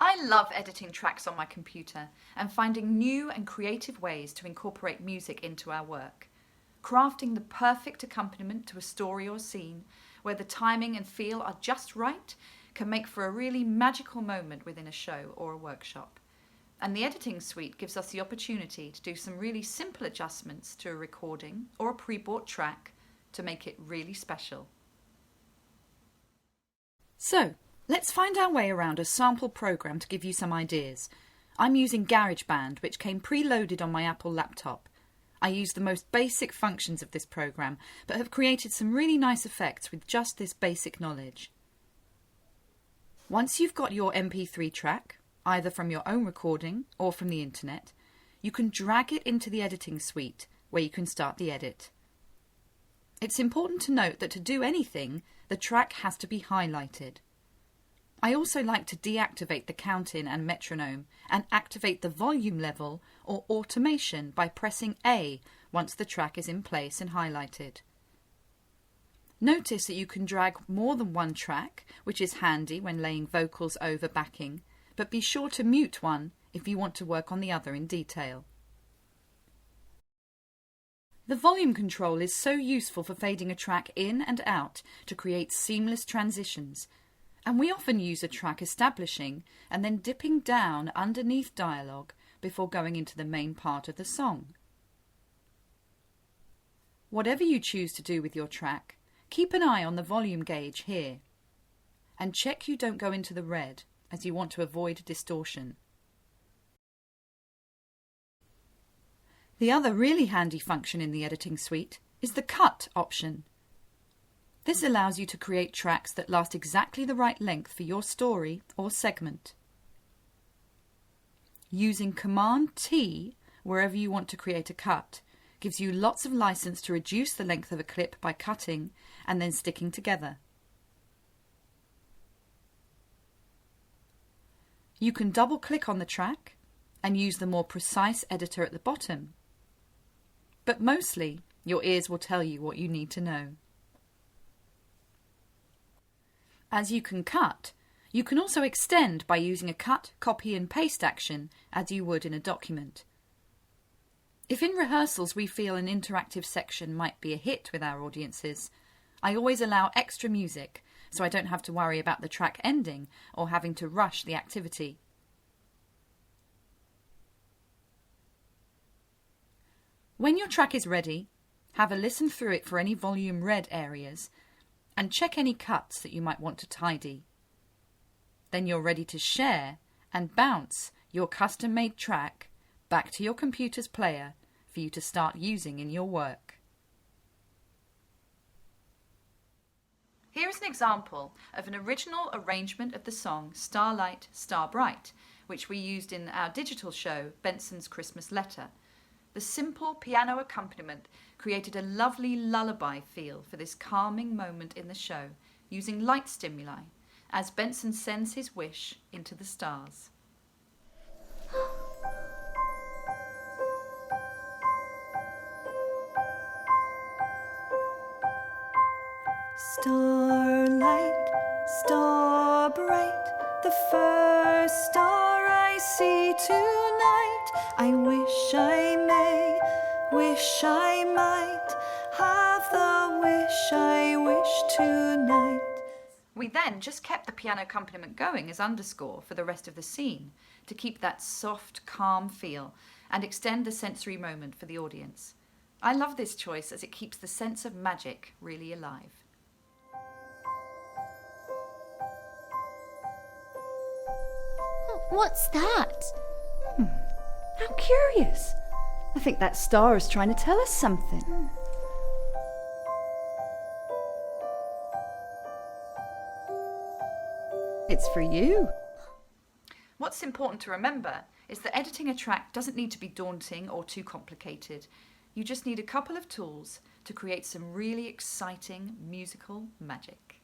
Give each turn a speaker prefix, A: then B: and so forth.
A: I love editing tracks on my computer and finding new and creative ways to incorporate music into our work. Crafting the perfect accompaniment to a story or scene where the timing and feel are just right can make for a really magical moment within a show or a workshop. And the editing suite gives us the opportunity to do some really simple adjustments to a recording or a pre-bought track to make it really special. So, let's find our way around a sample program to give you some ideas. I'm using GarageBand, which came preloaded on my Apple laptop. I use the most basic functions of this program, but have created some really nice effects with just this basic knowledge. Once you've got your MP3 track, either from your own recording or from the internet, you can drag it into the editing suite where you can start the edit. It's important to note that to do anything, the track has to be highlighted. I also like to deactivate the count-in and metronome and activate the volume level or automation by pressing A once the track is in place and highlighted. Notice that you can drag more than one track, which is handy when laying vocals over backing, but be sure to mute one if you want to work on the other in detail. The volume control is so useful for fading a track in and out to create seamless transitions, and we often use a track establishing and then dipping down underneath dialogue before going into the main part of the song. Whatever you choose to do with your track, keep an eye on the volume gauge here, and check you don't go into the red, as you want to avoid distortion. The other really handy function in the editing suite is the Cut option. This allows you to create tracks that last exactly the right length for your story or segment. Using Command T wherever you want to create a cut gives you lots of license to reduce the length of a clip by cutting and then sticking together. You can double-click on the track and use the more precise editor at the bottom. But mostly, your ears will tell you what you need to know. As you can cut, you can also extend by using a cut, copy and paste action as you would in a document. If in rehearsals we feel an interactive section might be a hit with our audiences, I always allow extra music so I don't have to worry about the track ending or having to rush the activity. When your track is ready, have a listen through it for any volume red areas and check any cuts that you might want to tidy. Then you're ready to share and bounce your custom-made track back to your computer's player for you to start using in your work. Here is an example of an original arrangement of the song Starlight, Star Bright, which we used in our digital show Benson's Christmas Letter. The simple piano accompaniment created a lovely lullaby feel for this calming moment in the show, using light stimuli, as Benson sends his wish into the stars. Starlight, star bright, the first star I see tonight. I wish I may, wish I might, have the wish I wish tonight. We then just kept the piano accompaniment going as underscore for the rest of the scene to keep that soft, calm feel and extend the sensory moment for the audience. I love this choice as it keeps the sense of magic really alive.
B: What's that?
C: How curious. I think that star is trying to tell us something. It's for you.
A: What's important to remember is that editing a track doesn't need to be daunting or too complicated. You just need a couple of tools to create some really exciting musical magic.